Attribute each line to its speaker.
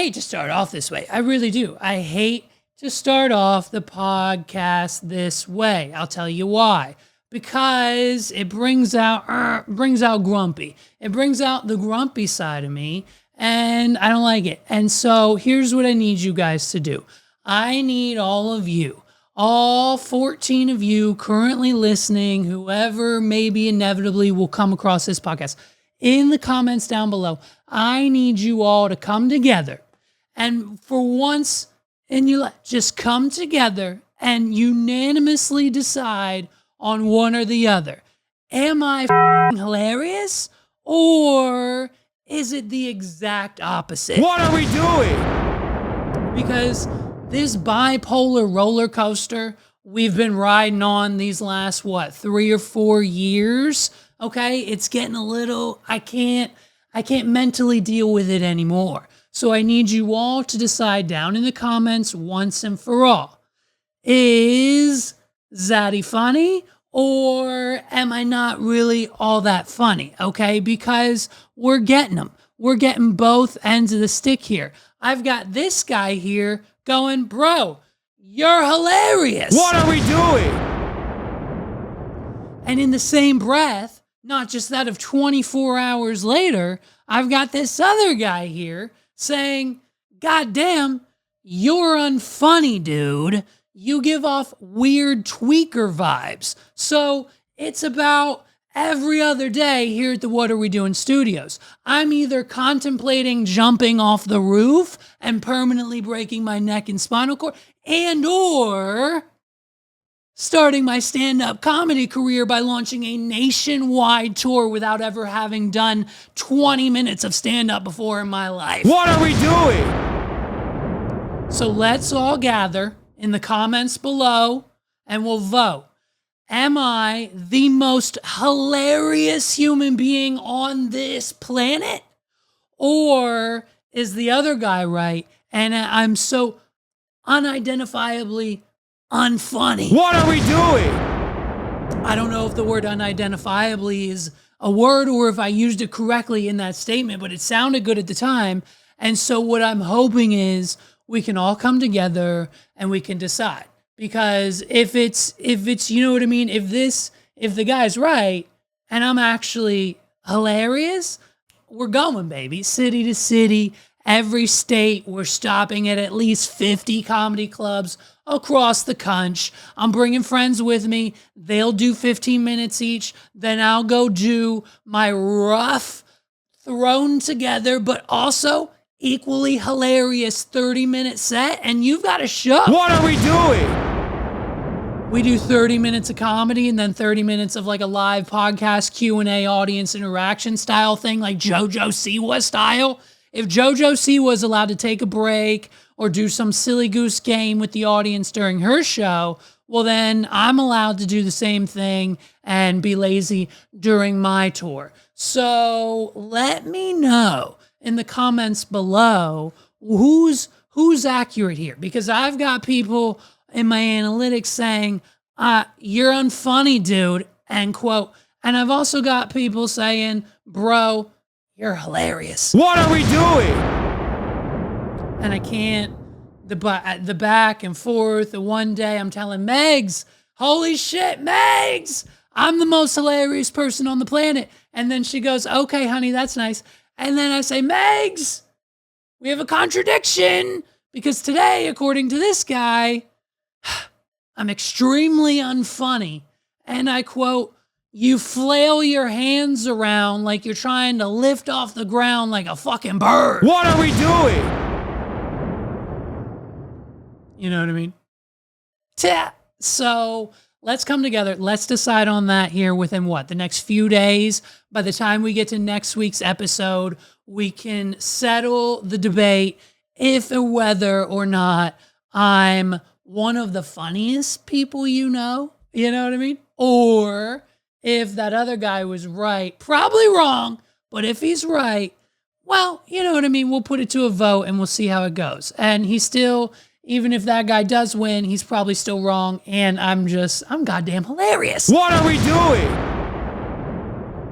Speaker 1: hate to start off this way. I really do. I hate to start off the podcast this way. I'll tell you why. Because it brings out Grumpy. It brings out the grumpy side of me, and I don't like it. And so here's what I need you guys to do. I need all of you, all 14 of you currently listening, whoever maybe inevitably will come across this podcast, in the comments down below, I need you all to come together. And for once in your life, just come together and unanimously decide on one or the other. Am I hilarious, or is it the exact opposite?
Speaker 2: What are we doing?
Speaker 1: Because this bipolar roller coaster we've been riding on these last, 3 or 4 years, okay? It's getting a little, I can't mentally deal with it anymore. So I need you all to decide down in the comments once and for all. Is Zaddy funny, or am I not really all that funny? Okay, because we're getting them. We're getting both ends of the stick here. I've got this guy here going, bro, you're hilarious.
Speaker 2: What are we doing?
Speaker 1: And in the same breath, not just that of 24 hours later, I've got this other guy here saying, God damn, you're unfunny, dude. You give off weird tweaker vibes. So it's about every other day here at the What Are We Doing Studios. I'm either contemplating jumping off the roof and permanently breaking my neck and spinal cord, and or starting my stand-up comedy career by launching a nationwide tour without ever having done 20 minutes of stand-up before in my life.
Speaker 2: What are we doing?
Speaker 1: So let's all gather in the comments below and we'll vote. Am I the most hilarious human being on this planet? Or is the other guy right and I'm so unidentifiably unfunny?
Speaker 2: What are we doing?
Speaker 1: I don't know if the word unidentifiably is a word or if I used it correctly in that statement, but it sounded good at the time. And so what I'm hoping is we can all come together and we can decide. Because if it's, you know what I mean? If the guy's right and I'm actually hilarious, we're going, baby. City to city, every state, we're stopping at least 50 comedy clubs across the country. I'm bringing friends with me. They'll do 15 minutes each. Then I'll go do my rough, thrown together, but also equally hilarious 30-minute set, and you've got a show.
Speaker 2: What are we doing?
Speaker 1: We do 30 minutes of comedy and then 30 minutes of like a live podcast Q&A audience interaction style thing, like JoJo Siwa style. If JoJo Siwa was allowed to take a break or do some silly goose game with the audience during her show, well then I'm allowed to do the same thing and be lazy during my tour. So let me know in the comments below who's accurate here, because I've got people in my analytics saying, you're unfunny, dude, end quote. And I've also got people saying, bro, you're hilarious.
Speaker 2: What are we doing?
Speaker 1: And I can't, the back and forth. The one day I'm telling Megs, holy shit, Megs, I'm the most hilarious person on the planet. And then she goes, okay, honey, that's nice. And then I say, Megs, we have a contradiction, because today, according to this guy, I'm extremely unfunny. And I quote, you flail your hands around like you're trying to lift off the ground like a fucking bird.
Speaker 2: What are we doing?
Speaker 1: You know what I mean? So let's come together. Let's decide on that here within the next few days. By the time we get to next week's episode, we can settle the debate if or whether or not I'm one of the funniest people you know what I mean? Or if that other guy was right, probably wrong, but if he's right, well, you know what I mean? We'll put it to a vote and we'll see how it goes. And he's still, even if that guy does win, he's probably still wrong. And I'm goddamn hilarious.
Speaker 2: What are we doing?